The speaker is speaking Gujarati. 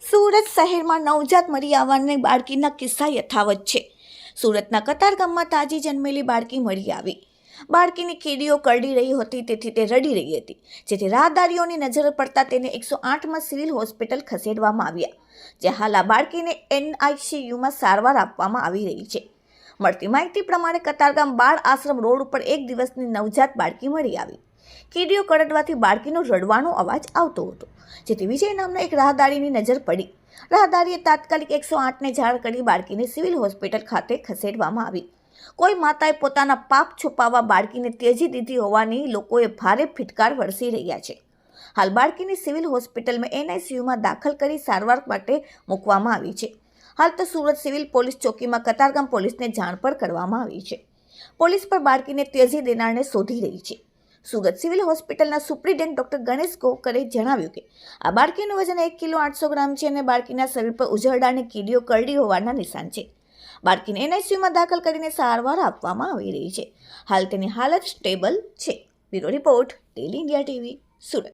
સુરત શહેરમાં નવજાત મરી આવવાની બાળકીના કિસ્સા યથાવત છે. સુરતના કતારગામમાં તાજી જન્મેલી બાળકી મળી આવી. બાળકીની કીડીઓ કરડી રહી હતી, તેથી તે રડી રહી હતી, જેથી રાહદારીઓની નજર પડતા તેને 108માં સિવિલ હોસ્પિટલ ખસેડવામાં આવ્યા, જ્યાં હાલ આ બાળકીને NICUમાં સારવાર આપવામાં આવી રહી છે. મળતી માહિતી પ્રમાણે કતારગામ બાળ આશ્રમ રોડ ઉપર એક દિવસની નવજાત બાળકી મળી આવી. કીડીઓ કરડવાથી બાળકીનો રડવાનો અવાજ આવતો હતો, જેથી વિજય નામના એક રાહદારીની નજર પડી. રાહદારીએ તાત્કાલિક 108ને જાણ કરી બાળકીને સિવિલ હોસ્પિટલ ખાતે ખસેડવામાં આવી. કોઈ માતાએ પોતાના પાપ છુપાવવા બાળકીને ત્યજી દીધી હોવાની લોકોએ ભારે ફિટકાર વરસી રહ્યા છે. હાલ બાળકીને સિવિલ હોસ્પિટલમાં NICUમાં દાખલ કરી સારવાર માટે મૂકવામાં આવી છે. હાલ તો સુરત સિવિલ પોલીસ ચોકીમાં કતારગામ પોલીસને જાણ પણ કરવામાં આવી છે. પોલીસ પર બાળકીને ત્યજી દેનારને શોધી રહી છે. સુરત સિવિલ હોસ્પિટલના સુપ્રિન્ટેન્ડન્ટ ડોક્ટર ગણેશ કોકરે જણાવ્યું કે આ બાળકીનું વજન 1 કિલો 800 ગ્રામ છે અને બાળકીના શરીર પર ઉઝરડા અને કીડીઓ કરડી હોવાના નિશાન છે. બાળકીને NICUમાં દાખલ કરીને સારવાર આપવામાં આવી રહી છે. હાલ તેની હાલત સ્ટેબલ છે. Bureau report, daily India TV, Surat.